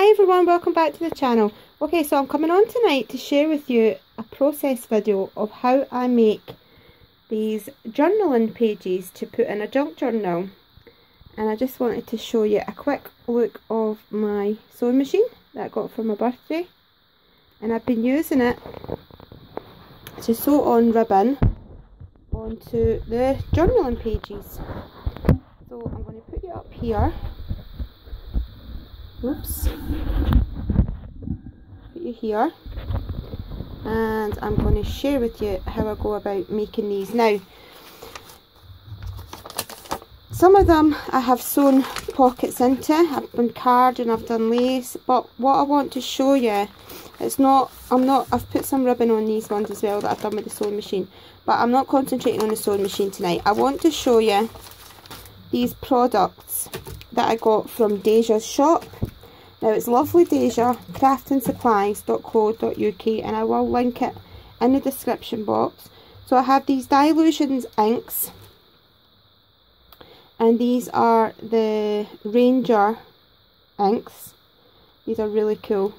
Hi everyone, welcome back to the channel. Okay, so I'm coming on tonight to share with you a process video of how I make these journaling pages to put in a junk journal. And I just wanted to show you a quick look of my sewing machine that I got for my birthday. And I've been using it to sew on ribbon onto the journaling pages. So I'm going to put you up here. Oops. Put you here. And I'm going to share with you how I go about making these. Now, some of them I have sewn pockets into. I've done card and I've done lace. But what I want to show you, I've put some ribbon on these ones as well that I've done with the sewing machine. But I'm not concentrating on the sewing machine tonight. I want to show you these products that I got from Deja's shop. Now it's lovely Deja, craftandsupplies.co.uk, and I will link it in the description box. So I have these Dilutions inks, and these are the Ranger inks. These are really cool.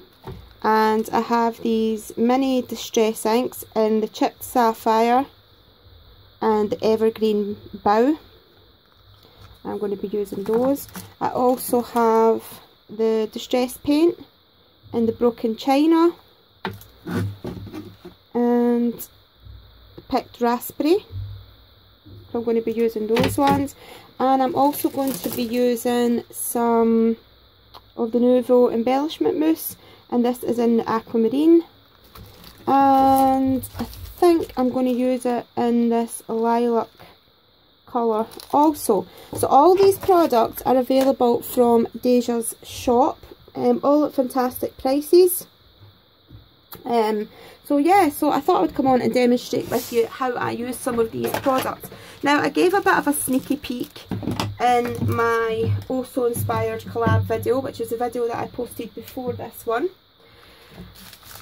And I have these mini distress inks in the Chipped Sapphire and the Evergreen Bow. I'm going to be using those. I also have the distress paint in the Broken China and picked raspberry. So I'm going to be using those ones. And I'm also going to be using some of the Nouveau embellishment mousse, and this is in the aquamarine. And I think I'm going to use it in this lilac colour also. So all these products are available from Deja's shop, all at fantastic prices. So yeah, so I thought I would come on and demonstrate with you how I use some of these products. Now, I gave a bit of a sneaky peek in my Oh So Inspired collab video, which is a video that I posted before this one.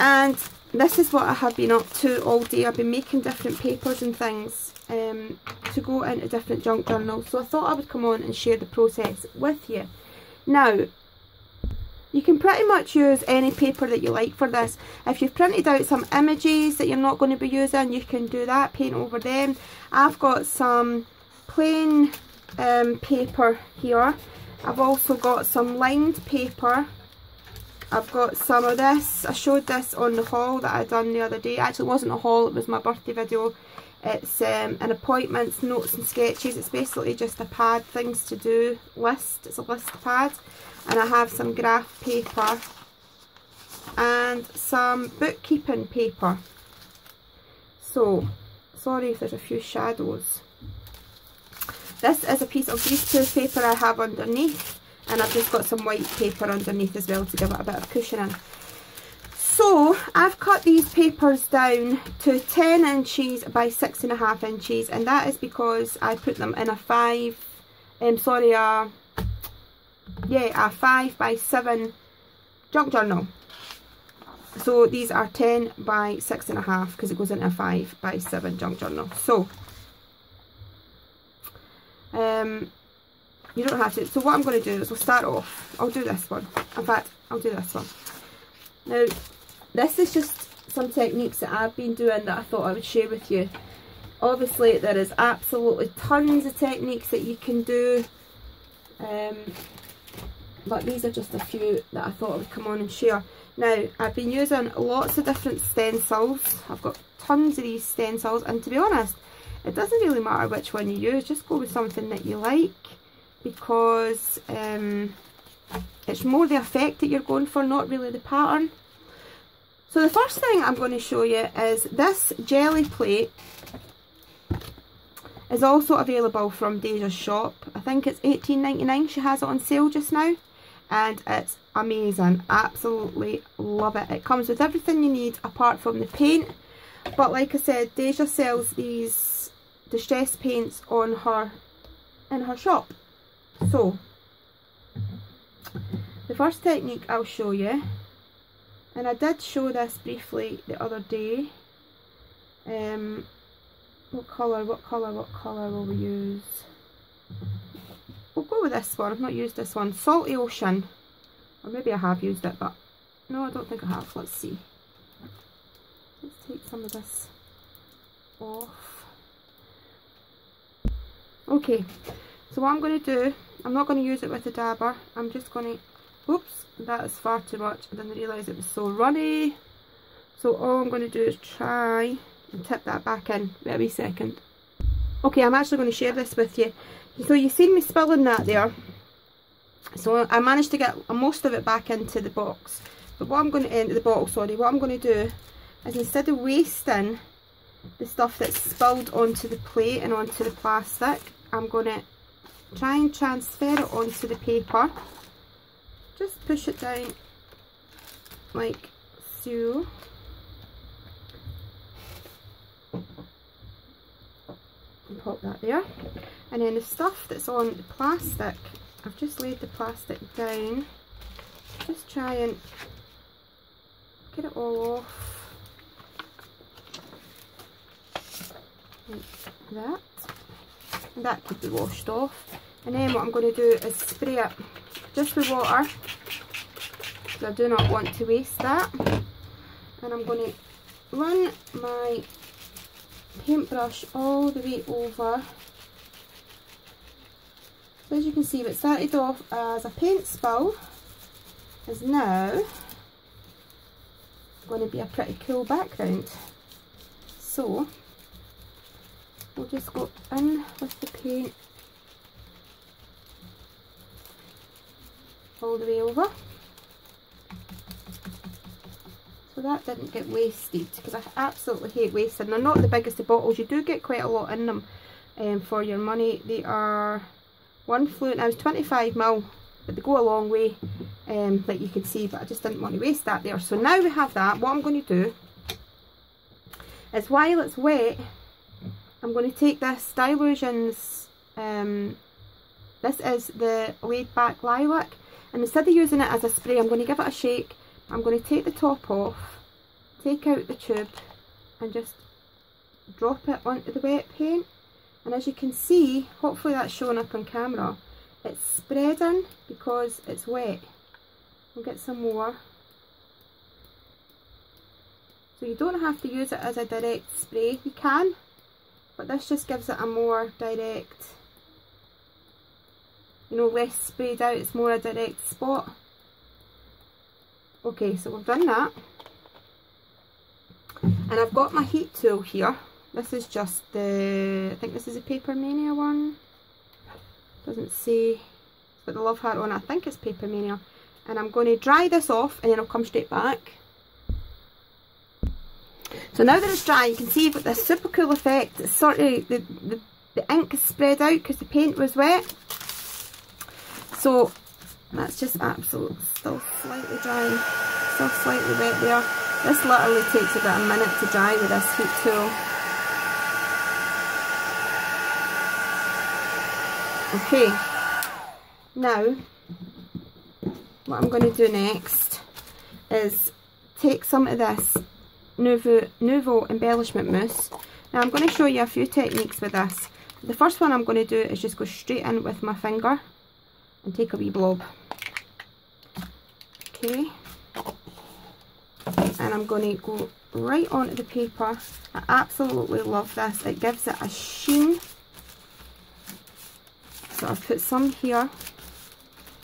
And this is what I have been up to all day. I've been making different papers and things to go into different junk journals. So I thought I would come on and share the process with you. Now, you can pretty much use any paper that you like for this. If you've printed out some images that you're not going to be using, you can do that, paint over them. I've got some plain paper here. I've also got some lined paper. I've got some of this. I showed this on the haul that I done the other day. Actually, it wasn't a haul, it was my birthday video. It's an appointments, notes and sketches. It's basically just a pad, things to do list. It's a list pad. And I have some graph paper and some bookkeeping paper. So, sorry if there's a few shadows. This is a piece of greaseproof paper I have underneath, and I've just got some white paper underneath as well to give it a bit of cushioning. So I've cut these papers down to 10 inches by 6.5 inches, and that is because I put them in a 5 by 7 junk journal. So these are 10 by 6.5 because it goes into a 5 by 7 junk journal. So you don't have to. So what I'm going to do is we'll start off. I'll do this one. In fact, I'll do this one. Now, this is just some techniques that I've been doing that I thought I would share with you. Obviously, there is absolutely tons of techniques that you can do. But these are just a few that I thought I would come on and share. Now, I've been using lots of different stencils. I've got tons of these stencils, and to be honest, it doesn't really matter which one you use. Just go with something that you like, because it's more the effect that you're going for, not really the pattern. So the first thing I'm going to show you is this jelly plate is also available from Deja's shop. I think it's $18.99. She has it on sale just now, and it's amazing. Absolutely love it. It comes with everything you need apart from the paint. But like I said, Deja sells these distress paints in her shop. So the first technique I'll show you, and I did show this briefly the other day. What colour will we use? We'll go with this one. I've not used this one. Salty Ocean Or maybe I have used it, but no, I don't think I have. Let's see. Let's take some of this off. Okay, so what I'm going to do, I'm not going to use it with the dabber. I'm just going to, oops, that is far too much. I didn't realise it was so runny. So all I'm going to do is try and tip that back in. Wait a wee second. Okay, I'm actually going to share this with you. So you've seen me spilling that there. So I managed to get most of it back into the box. But what I'm going to, into the bottle, sorry, what I'm going to do is instead of wasting the stuff that's spilled onto the plate and onto the plastic, I'm going to try and transfer it onto the paper. Just push it down like so. And pop that there. And then the stuff that's on the plastic, I've just laid the plastic down. Just try and get it all off. Like that. And that could be washed off. And then what I'm going to do is spray it just with water, because I do not want to waste that. And I'm going to run my paintbrush all the way over. So as you can see, what started off as a paint spill is now going to be a pretty cool background. So we'll just go in with the paint all the way over. So that didn't get wasted, because I absolutely hate wasting. They're not the biggest of bottles. You do get quite a lot in them for your money. They are one fluid. Now it's 25ml, but they go a long way, like you can see, but I just didn't want to waste that there. So now we have that. What I'm going to do is, while it's wet, I'm going to take this Dylusions, this is the Laid Back Lilac, and instead of using it as a spray, I'm going to give it a shake. I'm going to take the top off, take out the tube, and just drop it onto the wet paint. And as you can see, hopefully that's showing up on camera, it's spreading because it's wet. We'll get some more. So you don't have to use it as a direct spray. You can, but this just gives it a more direct, you know, less sprayed out. It's more a direct spot. Okay, so we've done that. And I've got my heat tool here. This is just the, I think this is a Paper Mania one. Doesn't say, it's got the love heart on it. I think it's Paper Mania. And I'm going to dry this off, and then I'll come straight back. So now that it's dry, you can see you've got this super cool effect. It's sort of, the ink is spread out because the paint was wet. So that's just absolutely still slightly dry, still slightly wet there. This literally takes about a minute to dry with this heat tool. Okay, now what I'm going to do next is take some of this Nouveau embellishment mousse. Now I'm going to show you a few techniques with this. The first one I'm going to do is just go straight in with my finger and take a wee blob. Okay, and I'm going to go right onto the paper. I absolutely love this. It gives it a sheen. So I've put some here.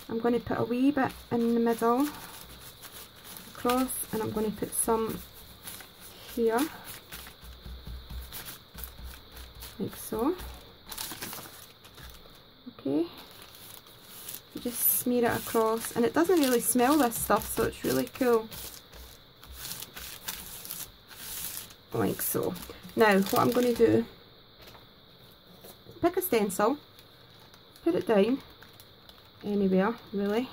I'm going to put a wee bit in the middle, across, and I'm going to put some here, like so. Okay, you just smear it across, and it doesn't really smell, this stuff, so it's really cool. Like so. Now what I'm going to do, pick a stencil, put it down anywhere really,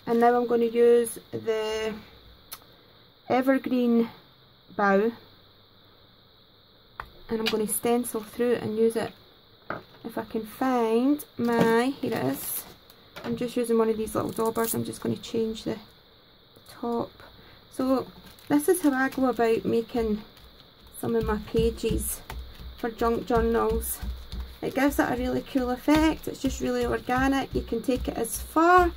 and now I'm going to use the evergreen bough, and I'm going to stencil through it and use it. If I can find my, here it is, I'm just using one of these little daubers. I'm just going to change the top. So this is how I go about making some of my pages for junk journals. It gives it a really cool effect. It's just really organic. You can take it as far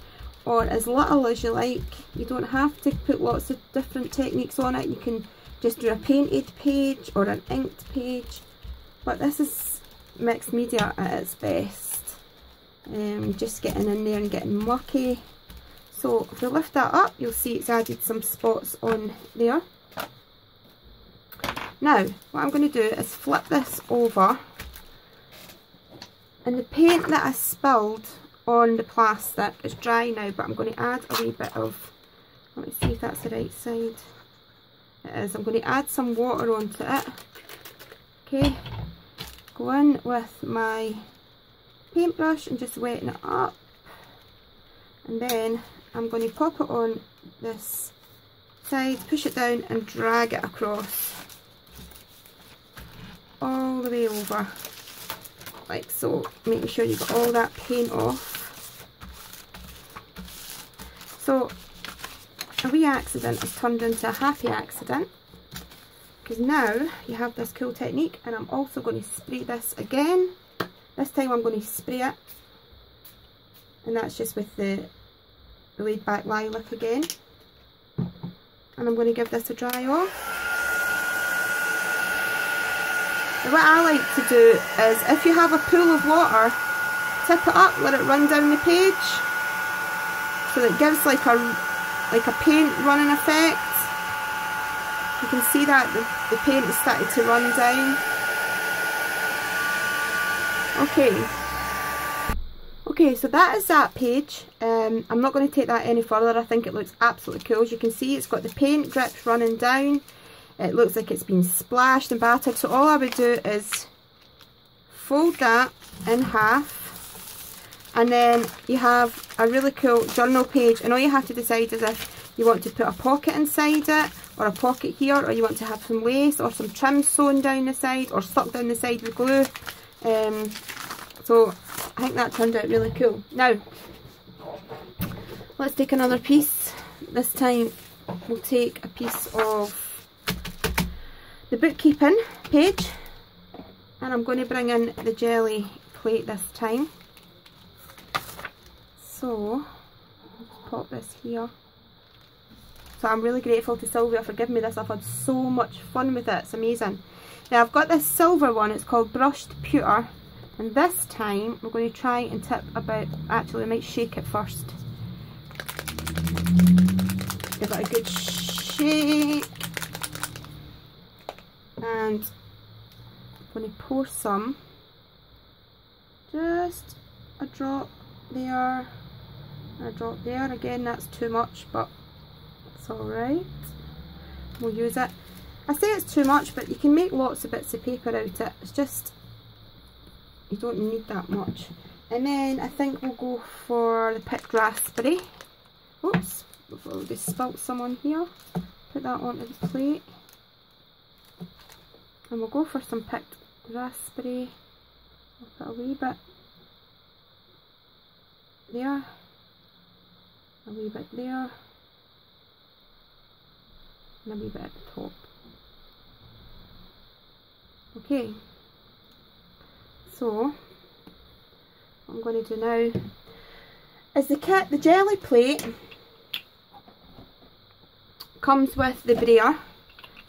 or as little as you like. You don't have to put lots of different techniques on it. You can just do a painted page or an inked page, but this is mixed media at its best. Just getting in there and getting mucky. So if you lift that up, you'll see it's added some spots on there. Now what I'm going to do is flip this over, and the paint that I spilled on the plastic is dry now, but I'm going to add a wee bit of, let me see if that's the right side. It is. I'm going to add some water onto it. Okay, go in with my paintbrush and just weten it up, and then I'm going to pop it on this side, push it down and drag it across all the way over, like so, making sure you got all that paint off. So a wee accident has turned into a happy accident, because now you have this cool technique. And I'm also going to spray this again. This time I'm going to spray it, and that's just with the laid back lilac again, and I'm going to give this a dry off. Now what I like to do is, if you have a pool of water, tip it up, let it run down the page, so that it gives like a paint running effect. You can see that the paint has started to run down. Okay, so that is that page. I'm not going to take that any further. I think it looks absolutely cool. As you can see, it's got the paint drips running down. It looks like it's been splashed and battered. So all I would do is fold that in half, and then you have a really cool journal page. And all you have to decide is if you want to put a pocket inside it, or a pocket here, or you want to have some lace or some trim sewn down the side or stuck down the side with glue. So I think that turned out really cool. Now let's take another piece. This time we'll take a piece of the bookkeeping page, and I'm going to bring in the jelly plate this time. So pop this here. So I'm really grateful to Sylvia for giving me this. I've had so much fun with it, it's amazing. Now I've got this silver one, it's called brushed pewter, and this time we're going to try and tip about, actually I might shake it first. Give it a good shake, and I'm going to pour some, just a drop there, a drop there. Again, that's too much, but it's alright, we'll use it. I say it's too much, but you can make lots of bits of paper out of it. It's just, you don't need that much. And then I think we'll go for the picked raspberry. Oops, I've already spilt some on here. Put that onto the plate. And we'll go for some picked raspberry. I'll put a wee bit there, a wee bit there, and a wee bit at the top. Okay, so what I'm going to do now is the jelly plate comes with the brayer,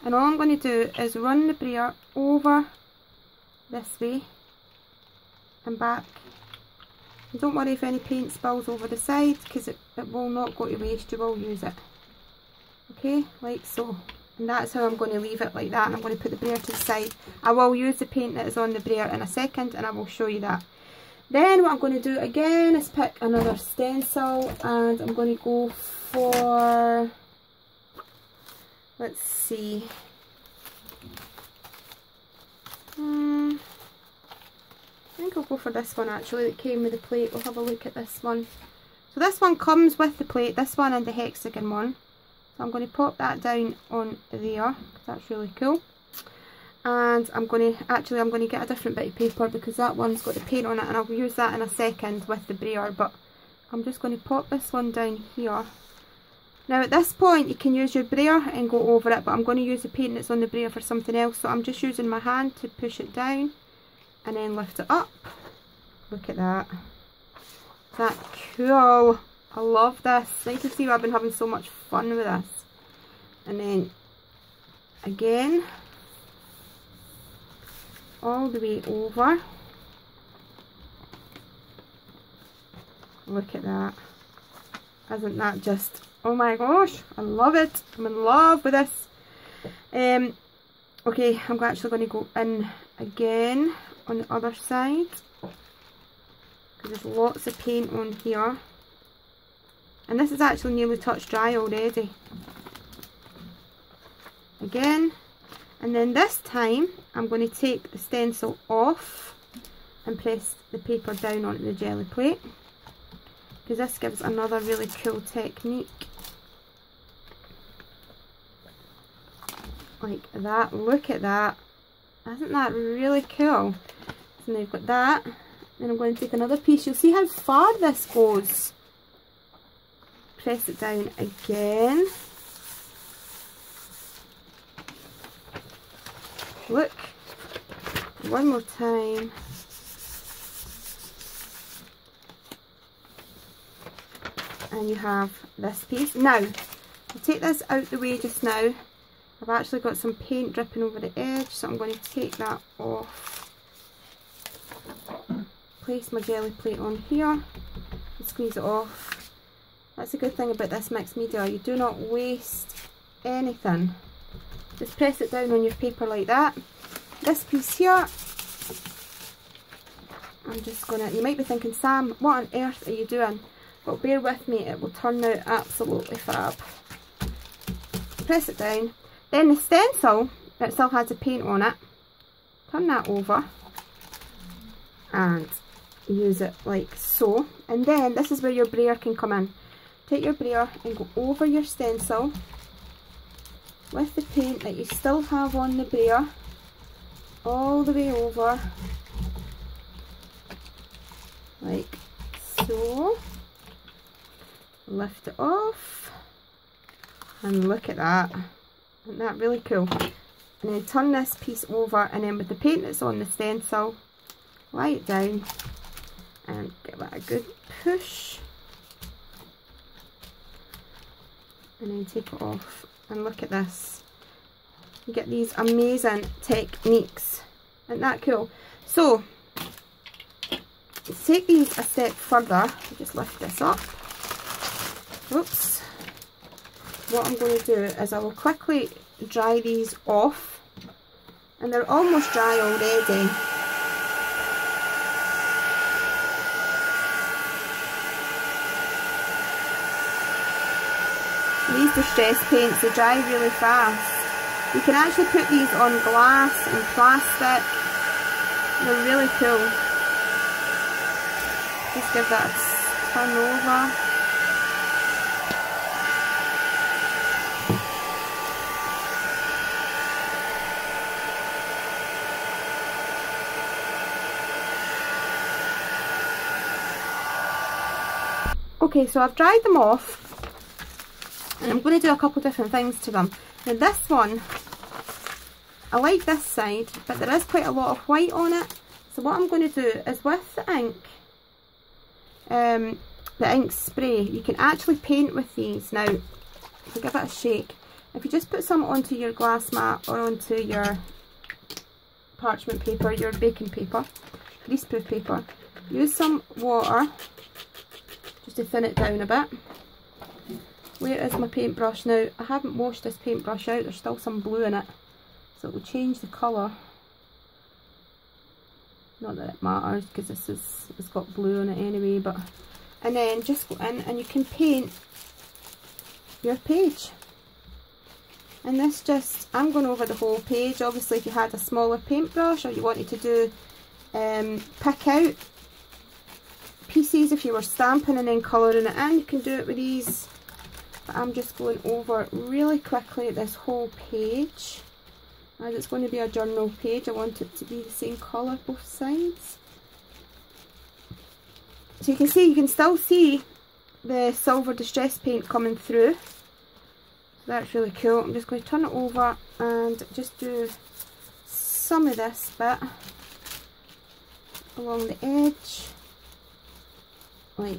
and all I'm going to do is run the brayer over this way and back. And don't worry if any paint spills over the side, because it will not go to waste, you will use it. Okay, like so. And that's how I'm going to leave it, like that. I'm going to put the brayer to the side. I will use the paint that is on the brayer in a second, and I will show you that. Then what I'm going to do again is pick another stencil, and I'm going to go for, let's see, I think I'll go for this one actually that came with the plate. We'll have a look at this one. So this one comes with the plate, this one and the hexagon one. So I'm going to pop that down on there, because that's really cool. And I'm going to get a different bit of paper, because that one's got the paint on it, and I'll use that in a second with the brayer. But I'm just going to pop this one down here. Now at this point you can use your brayer and go over it, but I'm going to use the paint that's on the brayer for something else. So I'm just using my hand to push it down and then lift it up. Look at that. Is that cool? I love this. Now you can see I've been having so much fun with this. And then again, all the way over. Look at that. Isn't that just, oh my gosh, I love it. I'm in love with this. Okay, I'm actually going to go in again on the other side, because there's lots of paint on here. And this is actually nearly touch dry already. Again, and then this time I'm going to take the stencil off and press the paper down onto the jelly plate, because this gives another really cool technique. Like that. Look at that. Isn't that really cool? So now you've got that. Then I'm going to take another piece. You'll see how far this goes. Press it down again. Look. One more time. And you have this piece. Now, I'll take this out the way just now. I've actually got some paint dripping over the edge, so I'm going to take that off. Place my jelly plate on here and squeeze it off. That's a good thing about this mixed media. You do not waste anything. Just press it down on your paper like that. This piece here, I'm just going to, you might be thinking, Sam, what on earth are you doing? But bear with me, it will turn out absolutely fab. Press it down. Then the stencil, that still has the paint on it, turn that over and use it like so. And then this is where your brayer can come in. Take your brayer and go over your stencil with the paint that you still have on the brayer, all the way over, like so. Lift it off, and look at that. Isn't that really cool? And then turn this piece over, and then with the paint that's on the stencil, lie it down and give it a good push, and then take it off. And look at this. You get these amazing techniques. Isn't that cool? So, to take these a step further, I'll just lift this up. Oops. What I'm going to do is I will quickly dry these off, and they're almost dry already. These distress paints, they dry really fast. You can actually put these on glass and plastic. They're really cool. Just give that a turn over. Okay, so I've dried them off, and I'm going to do a couple different things to them. Now this one, I like this side, but there is quite a lot of white on it. So what I'm going to do is with the ink spray, you can actually paint with these. Now, if I give it a shake, if you just put some onto your glass mat or onto your parchment paper, your baking paper, greaseproof paper, use some water just to thin it down a bit. Where is my paintbrush now? I haven't washed this paintbrush out, there's still some blue in it, so it will change the colour. Not that it matters, because it's got blue in it anyway, but, and then just go in and you can paint your page. And this just, I'm going over the whole page. Obviously if you had a smaller paintbrush, or you wanted to do pick out pieces, if you were stamping and then colouring it in, you can do it with these. But I'm just going over really quickly this whole page, as it's going to be a journal page. I want it to be the same colour both sides. So you can still see the silver distress paint coming through. So that's really cool. I'm just going to turn it over and just do some of this bit along the edge, like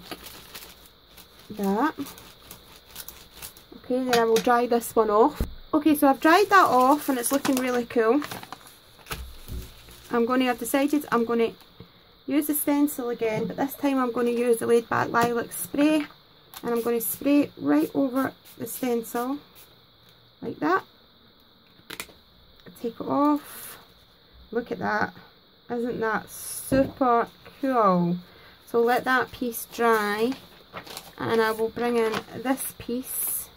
that. Okay, then I will dry this one off. Okay, so I've dried that off and it's looking really cool. I've decided I'm going to use the stencil again, but this time I'm going to use the Laid Back Lilac spray, and I'm going to spray it right over the stencil, like that. Take it off. Look at that. Isn't that super cool? So let that piece dry, and I will bring in this piece.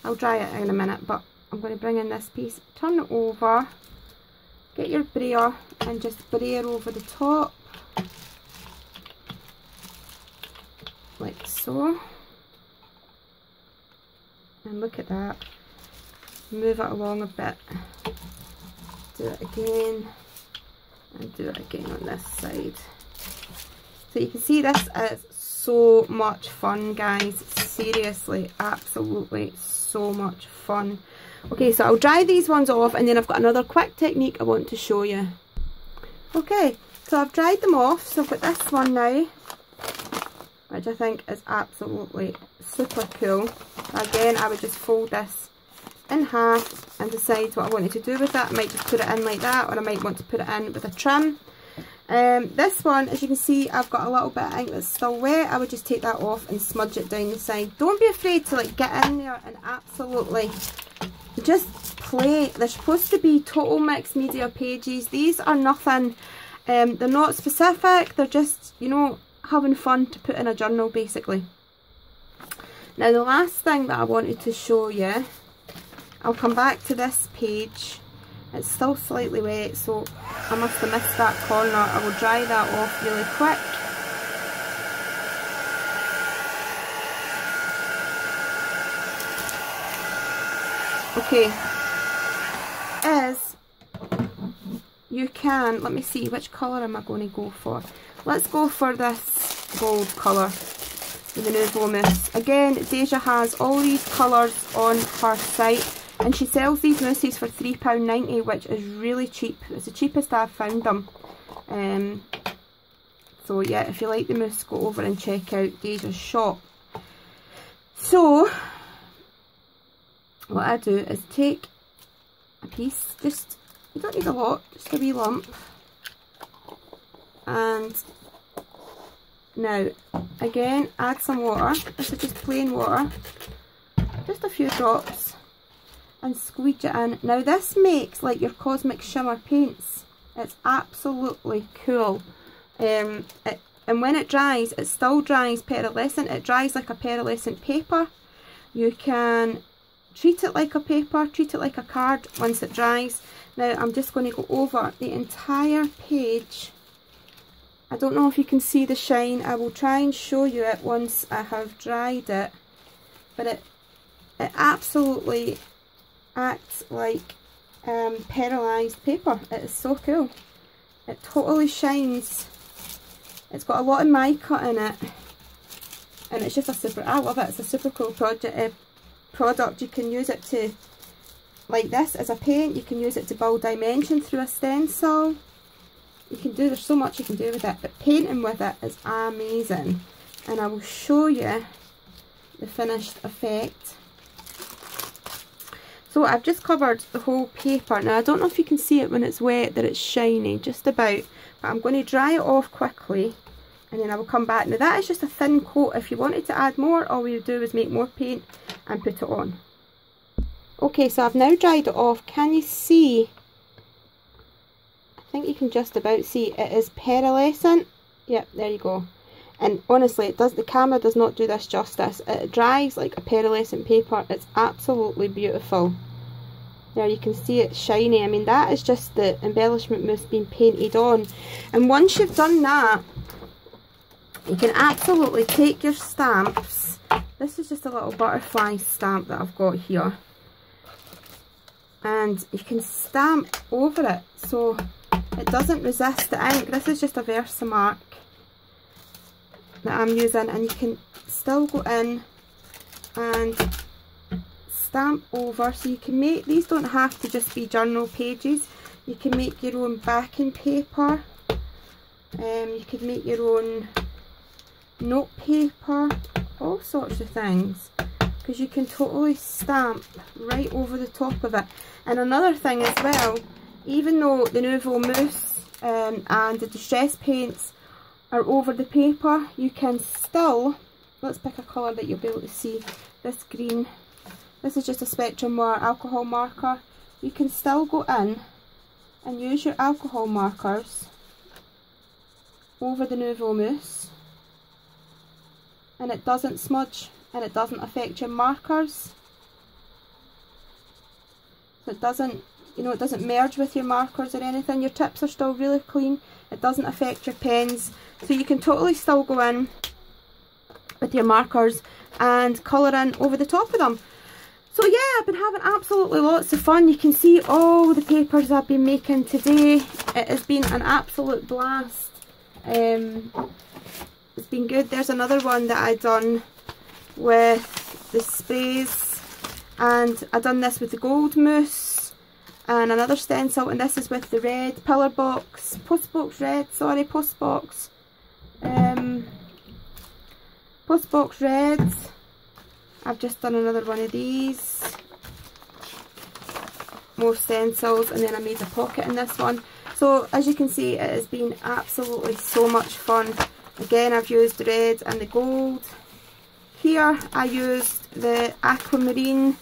I'll dry it in a minute, but I'm going to bring in this piece, turn it over, get your brayer and just brayer over the top, like so. And look at that. Move it along a bit. Do it again, and do it again on this side. So you can see this is so much fun, guys. Seriously, absolutely so much fun. Okay, so I'll dry these ones off, and then I've got another quick technique I want to show you. Okay, so I've dried them off, so I've got this one now, which I think is absolutely super cool. Again, I would just fold this in half and decide what I wanted to do with it. I might just put it in like that, or I might want to put it in with a trim. This one, as you can see, I've got a little bit of ink that's still wet. I would just take that off and smudge it down the side. Don't be afraid to like get in there and absolutely just play. They're supposed to be total mixed media pages. These are nothing, they're not specific, they're just, you know, having fun to put in a journal basically. Now the last thing that I wanted to show you, I'll come back to this page. It's still slightly wet, so I must have missed that corner. I will dry that off really quick. Okay, as you can, let me see, which colour am I going to go for? Let's go for this gold colour with the Nouveau Mousse. Again, Deja has all these colours on her site, and she sells these mousses for £3.90, which is really cheap. It's the cheapest I've found them. So yeah, if you like the mousse, go over and check out Deja's shop. So what I do is take a piece, just, you don't need a lot, just a wee lump. And now, again, add some water. This is just plain water, just a few drops, and squeeze it in. Now this makes like your Cosmic Shimmer paints. It's absolutely cool. And when it dries, it still dries pearlescent. It dries like a pearlescent paper. You can treat it like a paper, treat it like a card once it dries. Now I'm just going to go over the entire page. I don't know if you can see the shine. I will try and show you it once I have dried it. But it absolutely acts like pearlized paper. It is so cool. It totally shines. It's got a lot of mica in it. And it's just a super, I love it. It's a super cool product. You can use it to, like this as a paint. You can use it to build dimension through a stencil. You can do, there's so much you can do with it, but painting with it is amazing. And I will show you the finished effect. So I've just covered the whole paper. Now I don't know if you can see it when it's wet that it's shiny, just about, but I'm going to dry it off quickly and then I will come back. Now that is just a thin coat. If you wanted to add more, all we would do is make more paint and put it on. Okay, so I've now dried it off. Can you see? I think you can just about see it is pearlescent. Yep, there you go. And honestly, it does, the camera does not do this justice. It dries like a pearlescent paper. It's absolutely beautiful. There you can see it's shiny. I mean, that is just the embellishment mousse being painted on. And once you've done that, you can absolutely take your stamps. This is just a little butterfly stamp that I've got here. And you can stamp over it so it doesn't resist the ink. This is just a Versamark that I'm using, and you can still go in and stamp over. So you can make, these don't have to just be journal pages. You can make your own backing paper. You could make your own note paper, all sorts of things, because you can totally stamp right over the top of it. And another thing as well, even though the Nouveau Mousse and the Distress paints are over the paper, you can still, let's pick a colour that you'll be able to see, this green, this is just a Spectrum alcohol marker. You can still go in and use your alcohol markers over the Nouveau Mousse, and it doesn't smudge and it doesn't affect your markers. So it doesn't, you know, it doesn't merge with your markers or anything. Your tips are still really clean. It doesn't affect your pens. So you can totally still go in with your markers and colour in over the top of them. So yeah, I've been having absolutely lots of fun. You can see all the papers I've been making today. It has been an absolute blast. It's been good. There's another one that I done with the sprays, and I done this with the gold mousse and another stencil, and this is with the red pillar box, postbox red. I've just done another one of these, more stencils, and then I made a pocket in this one. So as you can see, it has been absolutely so much fun. Again, I've used the red and the gold. Here I used the aquamarine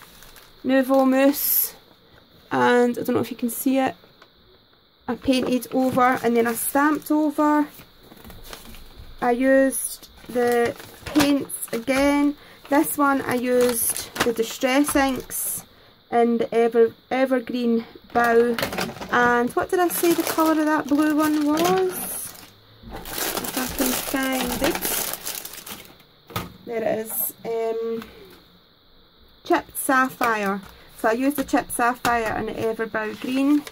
Nouveau Mousse, and I don't know if you can see it, I painted over and then I stamped over. I used the paints again. This one I used the Distress inks in the evergreen bow, and what did I say the colour of that blue one was? If I can find it. There it is. Chipped Sapphire. So I used the Chipped Sapphire and the Everbow Green,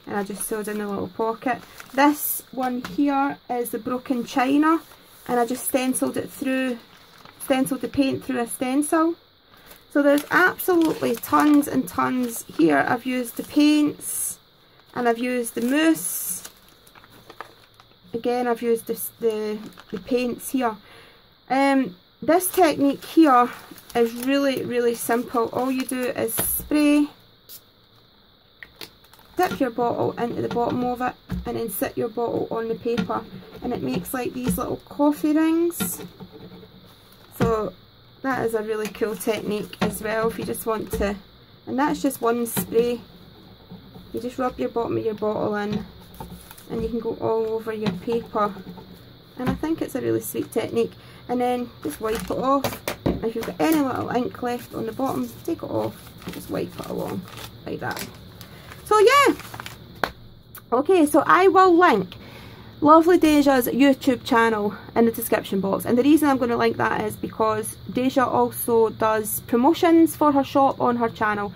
and I just sewed in the little pocket. This one here is the Broken China, and I just stenciled it through, stenciled the paint through a stencil. So there's absolutely tons and tons here. I've used the paints and I've used the mousse. Again, I've used the paints here. This technique here is really simple. All you do is spray, dip your bottle into the bottom of it, and then sit your bottle on the paper, and it makes like these little coffee rings. So that is a really cool technique as well if you just want to, and that's just one spray. You just rub your bottom of your bottle in and you can go all over your paper, and I think it's a really sweet technique. And then just wipe it off. If you've got any little ink left on the bottom, take it off, just wipe it along like that. So yeah, okay, so I will link Lovely Deja's YouTube channel in the description box, and the reason I'm going to link that is because Deja also does promotions for her shop on her channel.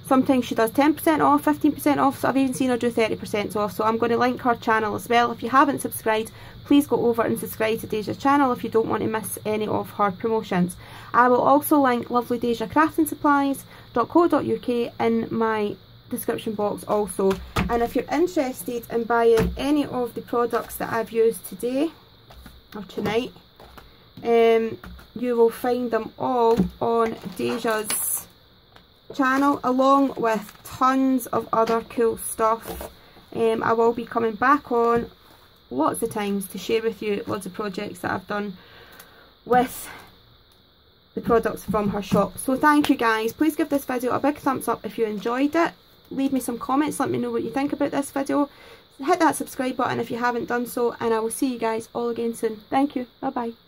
Sometimes she does 10% off, 15% off, so I've even seen her do 30% off, so I'm going to link her channel as well. If you haven't subscribed, please go over and subscribe to Deja's channel if you don't want to miss any of her promotions. I will also link Lovely Deja craftingsupplies.co.uk in my description box also. And if you're interested in buying any of the products that I've used today or tonight, you will find them all on Deja's channel, along with tons of other cool stuff. I will be coming back on lots of times to share with you lots of projects that I've done with the products from her shop. So thank you guys. Please give this video a big thumbs up if you enjoyed it. Leave me some comments, let me know what you think about this video. Hit that subscribe button if you haven't done so, and I will see you guys all again soon. Thank you. Bye bye.